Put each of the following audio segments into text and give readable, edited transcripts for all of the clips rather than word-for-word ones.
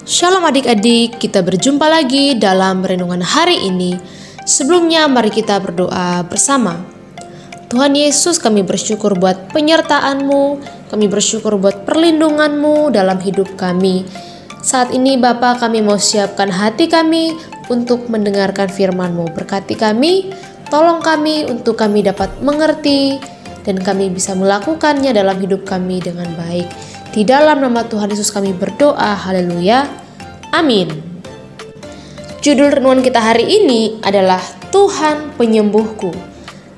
Shalom adik-adik, kita berjumpa lagi dalam renungan hari ini. Sebelumnya mari kita berdoa bersama. Tuhan Yesus, kami bersyukur buat penyertaan-Mu, kami bersyukur buat perlindungan-Mu dalam hidup kami. Saat ini Bapa, kami mau siapkan hati kami untuk mendengarkan firman-Mu. Berkati kami, tolong kami untuk kami dapat mengerti dan kami bisa melakukannya dalam hidup kami dengan baik. Di dalam nama Tuhan Yesus kami berdoa, haleluya, amin. Judul renungan kita hari ini adalah Tuhan Penyembuhku.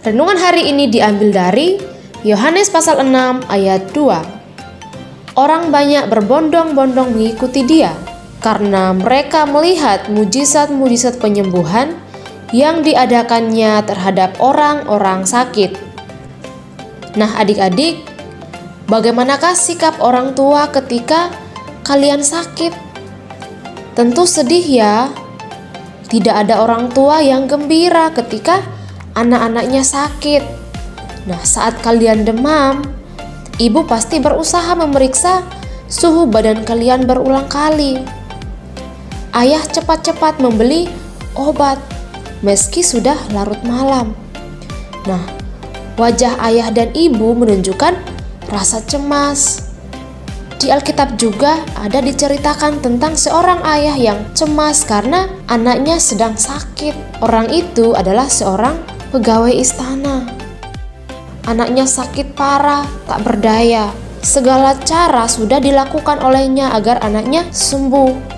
Renungan hari ini diambil dari Yohanes pasal 6 ayat 2. Orang banyak berbondong-bondong mengikuti dia, karena mereka melihat mujizat-mujizat penyembuhan yang diadakannya terhadap orang-orang sakit. Nah adik-adik, bagaimanakah sikap orang tua ketika kalian sakit? Tentu sedih ya. Tidak ada orang tua yang gembira ketika anak-anaknya sakit. Nah, saat kalian demam, ibu pasti berusaha memeriksa suhu badan kalian berulang kali. Ayah cepat-cepat membeli obat meski sudah larut malam. Nah, wajah ayah dan ibu menunjukkan rasa cemas. Di Alkitab juga ada diceritakan tentang seorang ayah yang cemas karena anaknya sedang sakit. Orang itu adalah seorang pegawai istana. Anaknya sakit parah, tak berdaya. Segala cara sudah dilakukan olehnya agar anaknya sembuh.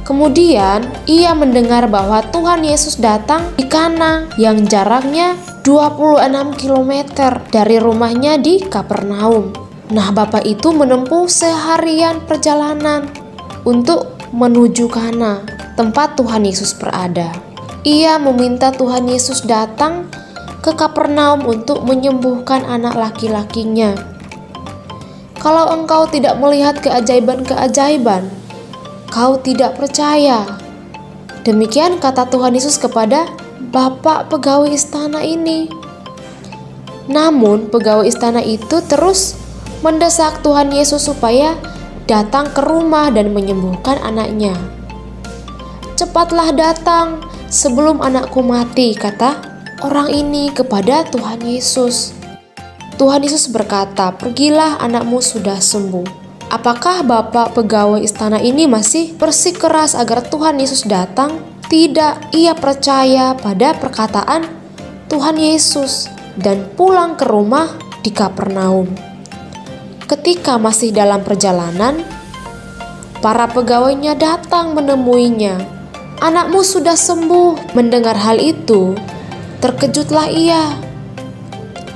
Kemudian ia mendengar bahwa Tuhan Yesus datang di Kana yang jaraknya 26 km dari rumahnya di Kapernaum. Nah, bapak itu menempuh seharian perjalanan untuk menuju Kana, tempat Tuhan Yesus berada. Ia meminta Tuhan Yesus datang ke Kapernaum untuk menyembuhkan anak laki-lakinya. Kalau engkau tidak melihat keajaiban-keajaiban, kau tidak percaya. Demikian kata Tuhan Yesus kepada bapak pegawai istana ini. Namun pegawai istana itu terus mendesak Tuhan Yesus supaya datang ke rumah dan menyembuhkan anaknya. "Cepatlah datang sebelum anakku mati," kata orang ini kepada Tuhan Yesus. Tuhan Yesus berkata, "Pergilah, anakmu sudah sembuh." Apakah bapak pegawai istana ini masih bersikeras agar Tuhan Yesus datang? Tidak, ia percaya pada perkataan Tuhan Yesus dan pulang ke rumah di Kapernaum. Ketika masih dalam perjalanan, para pegawainya datang menemuinya. "Anakmu sudah sembuh." Mendengar hal itu, terkejutlah ia.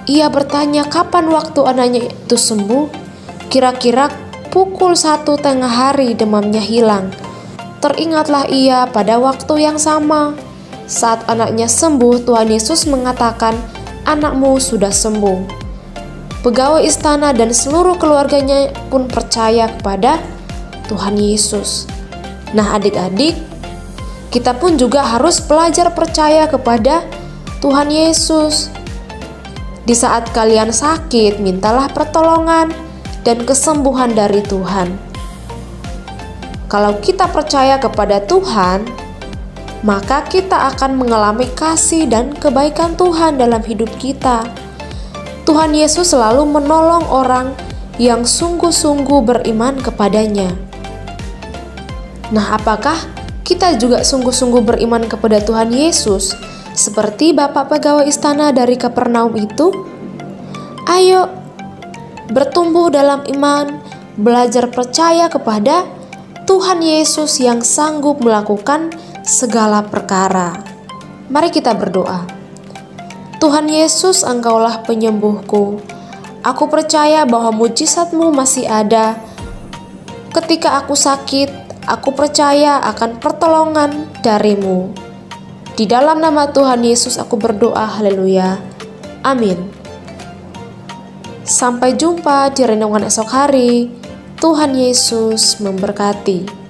Ia bertanya kapan waktu anaknya itu sembuh. Kira-kira pukul 1 tengah hari demamnya hilang. Teringatlah ia pada waktu yang sama. Saat anaknya sembuh, Tuhan Yesus mengatakan, "Anakmu sudah sembuh." Pegawai istana dan seluruh keluarganya pun percaya kepada Tuhan Yesus. Nah adik-adik, kita pun juga harus belajar percaya kepada Tuhan Yesus. Di saat kalian sakit, mintalah pertolongan dan kesembuhan dari Tuhan. Kalau kita percaya kepada Tuhan, maka kita akan mengalami kasih dan kebaikan Tuhan dalam hidup kita. Tuhan Yesus selalu menolong orang yang sungguh-sungguh beriman kepadanya. Nah, apakah kita juga sungguh-sungguh beriman kepada Tuhan Yesus seperti bapak pegawai istana dari Kapernaum itu? Ayo, bertumbuh dalam iman, belajar percaya kepada Tuhan Yesus yang sanggup melakukan segala perkara. Mari kita berdoa. Tuhan Yesus, Engkaulah penyembuhku. Aku percaya bahwa mujizat-Mu masih ada. Ketika aku sakit, aku percaya akan pertolongan dari-Mu. Di dalam nama Tuhan Yesus aku berdoa, haleluya, amin. Sampai jumpa di renungan esok hari. Tuhan Yesus memberkati.